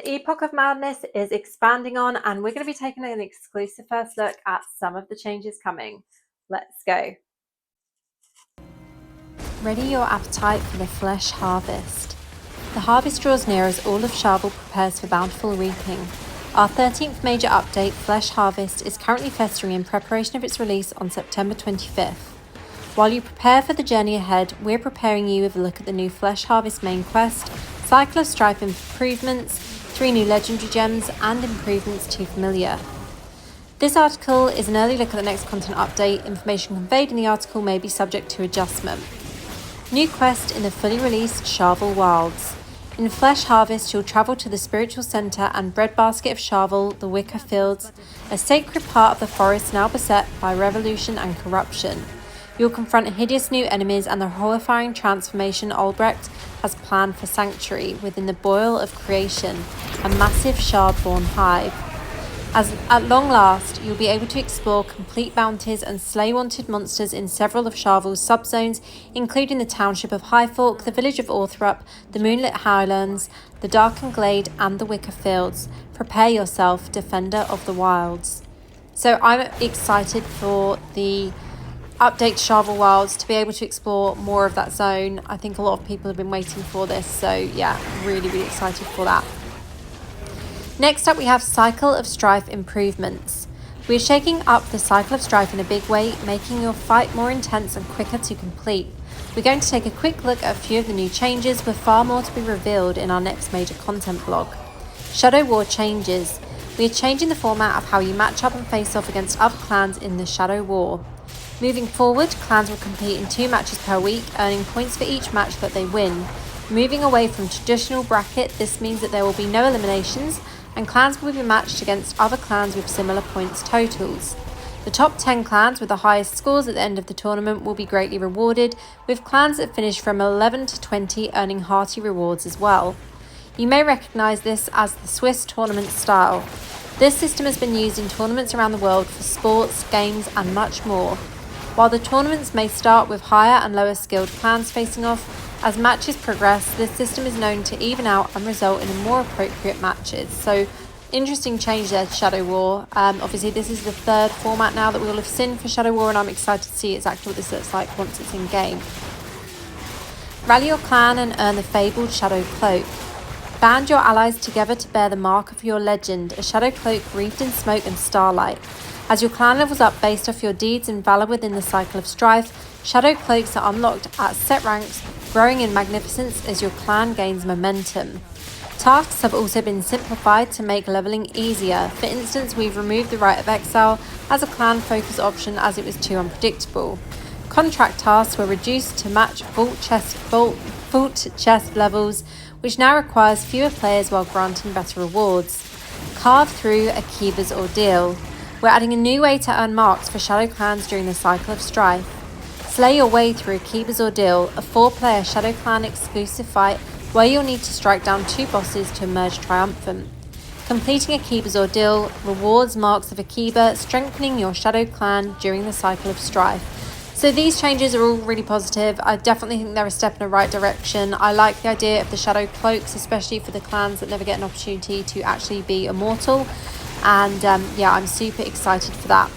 The Epoch of Madness is expanding on, and we're going to be taking an exclusive first look at some of the changes coming. Let's go. Ready your appetite for the flesh harvest. The harvest draws near as all of Charvel prepares for bountiful reaping. Our 13th major update, Flesh Harvest, is currently festering in preparation of its release on September 25th. While you prepare for the journey ahead, we're preparing you with a look at the new Flesh Harvest main quest, cycle of strife improvements, 3 new legendary gems, and improvements to Familiar. This article is an early look at the next content update. Information conveyed in the article may be subject to adjustment. New quest in the fully released Charvel Wilds. In Flesh Harvest, you'll travel to the spiritual centre and breadbasket of Charvel, the Wicker Fields, a sacred part of the forest now beset by revolution and corruption. You'll confront hideous new enemies and the horrifying transformation Albrecht has planned for Sanctuary within the boil of creation, a massive shard-born hive. As at long last, you'll be able to explore complete bounties and slay wanted monsters in several of Charvel's subzones, including the township of Highfork, the village of Orthrup, the Moonlit Highlands, the Darkened Glade, and the Wicker Fields. Prepare yourself, Defender of the Wilds. So I'm excited for the update to Charvel Wilds to be able to explore more of that zone. I think a lot of people have been waiting for this, so yeah, really excited for that. Next up, we have Cycle of Strife improvements. We are shaking up the Cycle of Strife in a big way, making your fight more intense and quicker to complete. We're going to take a quick look at a few of the new changes, with far more to be revealed in our next major content blog. Shadow War changes. We are changing the format of how you match up and face off against other clans in the Shadow War. Moving forward, clans will compete in 2 matches per week, earning points for each match that they win. Moving away from traditional bracket, this means that there will be no eliminations, and clans will be matched against other clans with similar points totals. The top 10 clans with the highest scores at the end of the tournament will be greatly rewarded, with clans that finish from 11 to 20 earning hearty rewards as well. You may recognise this as the Swiss tournament style. This system has been used in tournaments around the world for sports, games, and much more. While the tournaments may start with higher and lower skilled clans facing off, as matches progress, this system is known to even out and result in more appropriate matches. So, interesting change there to Shadow War. Obviously, this is the 3rd format now that we will have seen for Shadow War, and I'm excited to see exactly what this looks like once it's in game. Rally your clan and earn the fabled Shadow Cloak. Band your allies together to bear the mark of your legend, a Shadow Cloak wreathed in smoke and starlight. As your clan levels up based off your deeds and valour within the Cycle of Strife, Shadow Cloaks are unlocked at set ranks, growing in magnificence as your clan gains momentum. Tasks have also been simplified to make levelling easier. For instance, we've removed the Rite of Exile as a clan focus option as it was too unpredictable. Contract tasks were reduced to match vault chest levels, which now requires fewer players while granting better rewards. Carve through Akiba's Ordeal. We're adding a new way to earn marks for Shadow clans during the Cycle of Strife. Slay your way through Akiba's Ordeal, a 4-player Shadow Clan exclusive fight where you'll need to strike down 2 bosses to emerge triumphant. Completing Akiba's Ordeal rewards marks of Akiba, strengthening your Shadow Clan during the Cycle of Strife. So these changes are all really positive. I definitely think they're a step in the right direction. I like the idea of the Shadow Cloaks, especially for the clans that never get an opportunity to actually be immortal. And yeah, I'm super excited for that.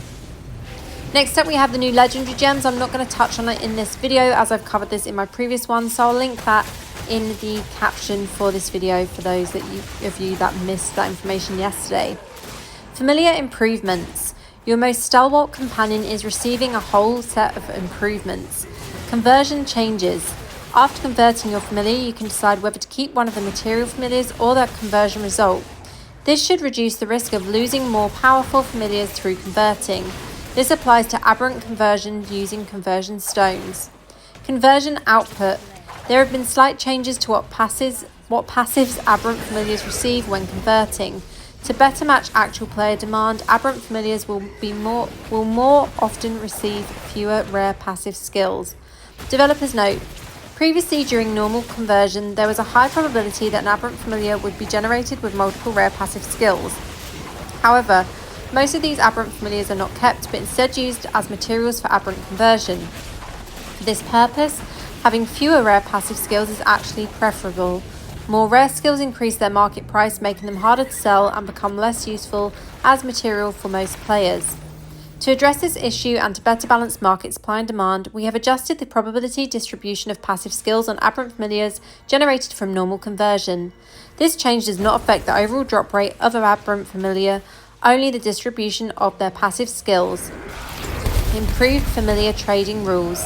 Next up, we have the new legendary gems. I'm not going to touch on it in this video as I've covered this in my previous one, so I'll link that in the caption for this video for those of you that missed that information yesterday. Familiar improvements. Your most stalwart companion is receiving a whole set of improvements. Conversion changes. After converting your familiar, you can decide whether to keep one of the material familiars or that conversion result. This should reduce the risk of losing more powerful familiars through converting. This applies to aberrant conversion using conversion stones. Conversion output. There have been slight changes to what passives aberrant familiars receive when converting. To better match actual player demand, aberrant familiars will more often receive fewer rare passive skills. Developers note, previously during normal conversion, there was a high probability that an aberrant familiar would be generated with multiple rare passive skills. However, most of these aberrant familiars are not kept, but instead used as materials for aberrant conversion. For this purpose, having fewer rare passive skills is actually preferable. More rare skills increase their market price, making them harder to sell and become less useful as material for most players. To address this issue and to better balance market supply and demand, we have adjusted the probability distribution of passive skills on aberrant familiars generated from normal conversion. This change does not affect the overall drop rate of an aberrant familiar, only the distribution of their passive skills. Improved familiar trading rules.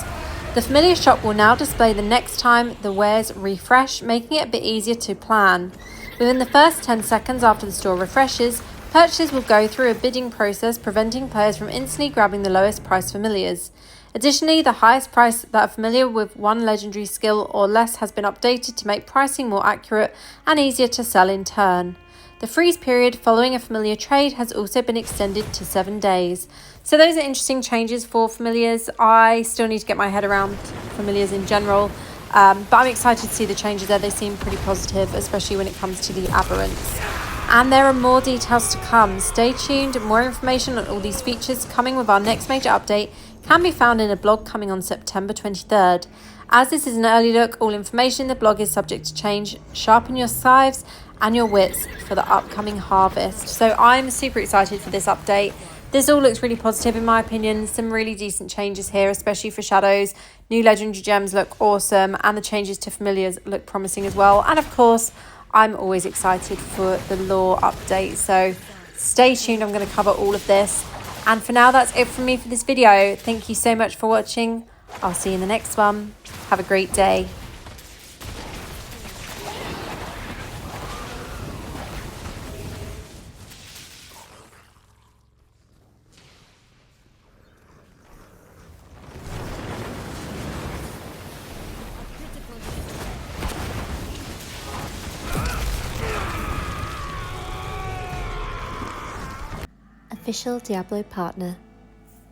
The familiar shop will now display the next time the wares refresh, making it a bit easier to plan. Within the first 10 seconds after the store refreshes, purchasers will go through a bidding process, preventing players from instantly grabbing the lowest price familiars. Additionally, the highest price that a familiar with one legendary skill or less has been updated to make pricing more accurate and easier to sell in turn. The freeze period following a familiar trade has also been extended to 7 days. So those are interesting changes for familiars. I still need to get my head around familiars in general, but I'm excited to see the changes there. They seem pretty positive, especially when it comes to the aberrants. And there are more details to come. Stay tuned. More information on all these features coming with our next major update can be found in a blog coming on September 23rd. As this is an early look, all information in the blog is subject to change. Sharpen your scythes and your wits for the upcoming harvest. So I'm super excited for this update. This all looks really positive in my opinion. Some really decent changes here, especially for shadows. New legendary gems look awesome, and the changes to familiars look promising as well. And of course, I'm always excited for the lore update. So stay tuned, I'm going to cover all of this. And for now, that's it from me for this video. Thank you so much for watching. I'll see you in the next one. Have a great day. Official Diablo Partner.